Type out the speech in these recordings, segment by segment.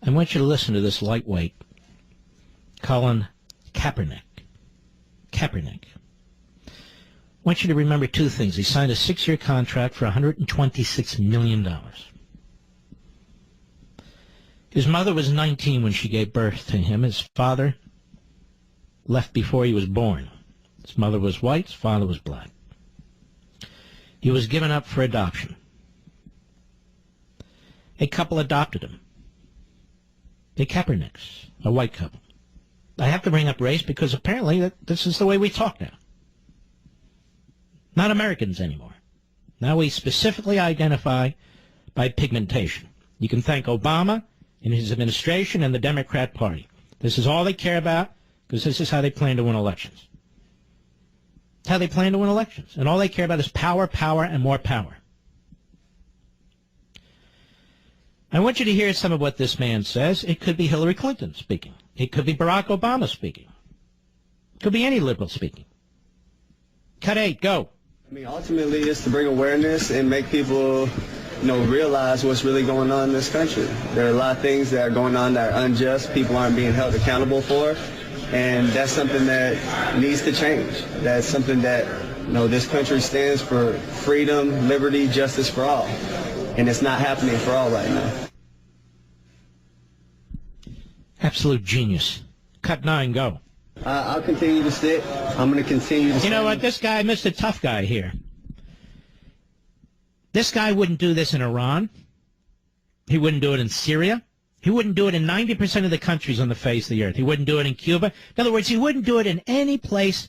I want you to listen to this lightweight, Colin Kaepernick. I want you to remember two things. He signed a 6-year contract for $126 million. His mother was 19 when she gave birth to him. His father left before he was born. His mother was white, his father was black. He was given up for adoption. A couple adopted him. The Kaepernicks, a white couple. I have to bring up race because apparently this is the way we talk now. Not Americans anymore. Now we specifically identify by pigmentation. You can thank Obama and his administration and the Democrat Party. This is all they care about because this is how they plan to win elections. It's how they plan to win elections. And all they care about is power, power, and more power. I want you to hear some of what this man says. It could be Hillary Clinton speaking. It could be Barack Obama speaking. It could be any liberal speaking. Cut 8, go. I mean, ultimately, it's to bring awareness and make people, realize what's really going on in this country. There are a lot of things that are going on that are unjust. People aren't being held accountable for, and that's something that needs to change. That's something that, this country stands for freedom, liberty, justice for all, and it's not happening for all right now. Absolute genius. Cut 9, go. I'll continue to sit. I'm going to continue to sit. You know what? This guy, Mr. Tough Guy here, this guy wouldn't do this in Iran. He wouldn't do it in Syria. He wouldn't do it in 90% of the countries on the face of the earth. He wouldn't do it in Cuba. In other words, he wouldn't do it in any place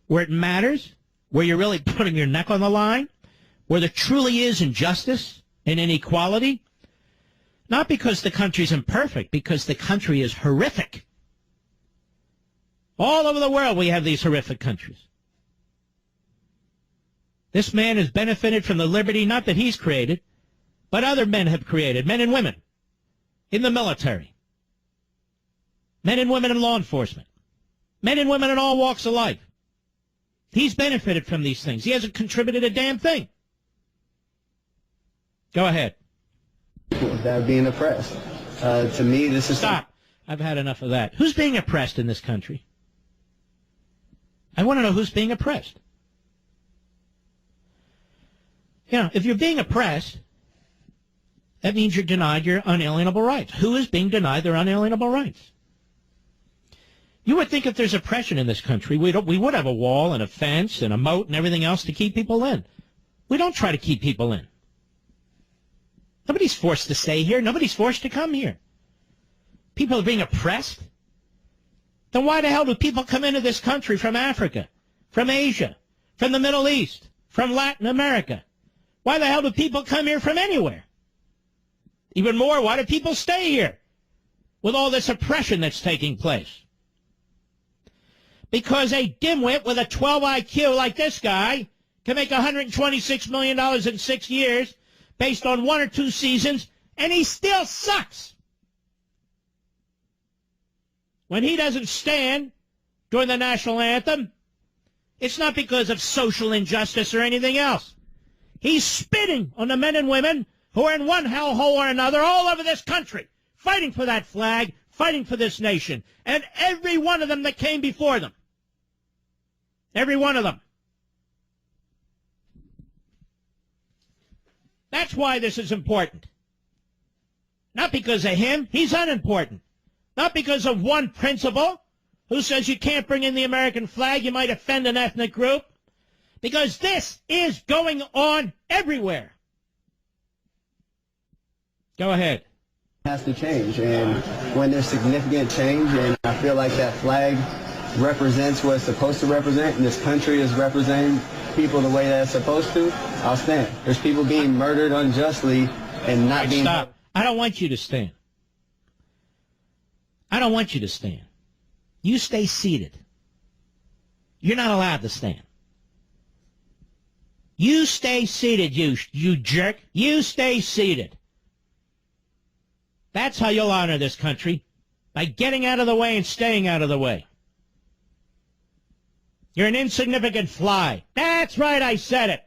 where it matters, where you're really putting your neck on the line, where there truly is injustice and inequality. Not because the country's imperfect, because the country is horrific. All over the world we have these horrific countries. This man has benefited from the liberty not that he's created, but other men have created, men and women in the military, men and women in law enforcement, men and women in all walks of life. He's benefited from these things. He hasn't contributed a damn thing. Go ahead. That are being oppressed. To me, this is... Stop. I've had enough of that. Who's being oppressed in this country? I want to know who's being oppressed. If you're being oppressed, that means you're denied your unalienable rights. Who is being denied their unalienable rights? You would think if there's oppression in this country, we would have a wall and a fence and a moat and everything else to keep people in. We don't try to keep people in. Nobody's forced to stay here. Nobody's forced to come here. People are being oppressed. Then why the hell do people come into this country from Africa, from Asia, from the Middle East, from Latin America? Why the hell do people come here from anywhere? Even more, why do people stay here with all this oppression that's taking place? Because a dimwit with a 12 IQ like this guy can make $126 million in 6 years based on 1 or 2 seasons, and he still sucks. When he doesn't stand during the national anthem, it's not because of social injustice or anything else. He's spitting on the men and women who are in one hellhole or another all over this country, fighting for that flag, fighting for this nation, and every one of them that came before them. Every one of them. That's why this is important. Not because of him. He's unimportant. Not because of one principal who says you can't bring in the American flag, you might offend an ethnic group. Because this is going on everywhere. Go ahead. Has to change, and when there's significant change, and I feel like that flag represents what it's supposed to represent, and this country is representing people the way that it's supposed to, I'll stand. There's people being murdered unjustly and not being... Stop. I don't want you to stand. I don't want you to stand. You stay seated. You're not allowed to stand. You stay seated, you jerk. You stay seated. That's how you'll honor this country, by getting out of the way and staying out of the way. You're an insignificant fly. That's right, I said it.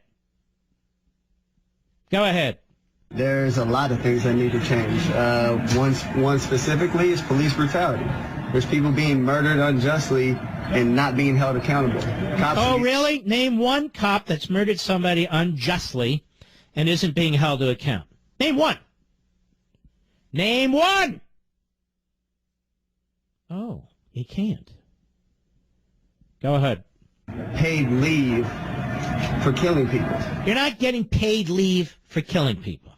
Go ahead. There's a lot of things that need to change. One specifically is police brutality. There's people being murdered unjustly and not being held accountable. Really? Name one cop that's murdered somebody unjustly and isn't being held to account. Name one. Name one. Oh, he can't. Go ahead. Paid leave for killing people. You're not getting paid leave for killing people.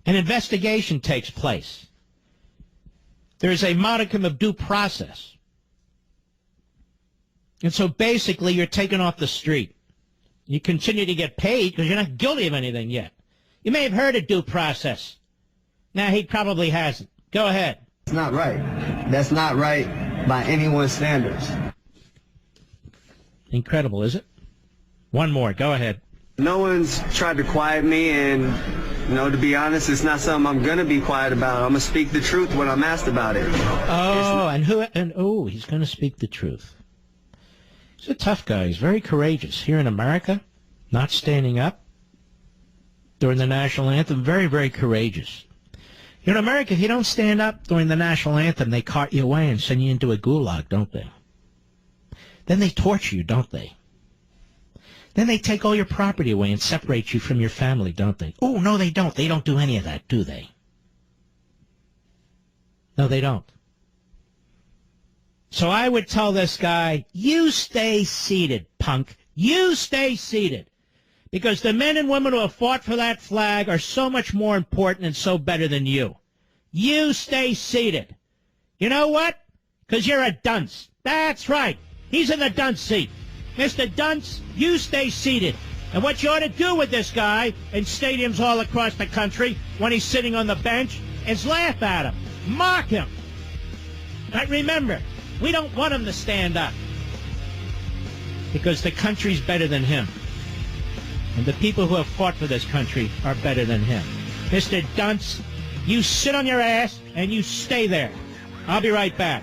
An investigation takes place. There is a modicum of due process. And so basically you're taken off the street. You continue to get paid because you're not guilty of anything yet. You may have heard of due process. Now, he probably hasn't. Go ahead. It's not right. That's not right by anyone's standards. Incredible, is it? One more. Go ahead. No one's tried to quiet me, and, to be honest, it's not something I'm going to be quiet about. I'm going to speak the truth when I'm asked about it. He's going to speak the truth. He's a tough guy. He's very courageous. Here in America, not standing up during the national anthem, very, very courageous. In America, if you don't stand up during the national anthem, they cart you away and send you into a gulag, don't they? Then they torture you, don't they? Then they take all your property away and separate you from your family, don't they? Oh, no, they don't. They don't do any of that, do they? No, they don't. So I would tell this guy, you stay seated, punk. You stay seated. Because the men and women who have fought for that flag are so much more important and so better than you. You stay seated. You know what? Because you're a dunce. That's right. He's in the dunce seat. Mr. Dunce, you stay seated. And what you ought to do with this guy in stadiums all across the country when he's sitting on the bench is laugh at him. Mock him. But remember, we don't want him to stand up. Because the country's better than him. And the people who have fought for this country are better than him. Mr. Dunce, you sit on your ass and you stay there. I'll be right back.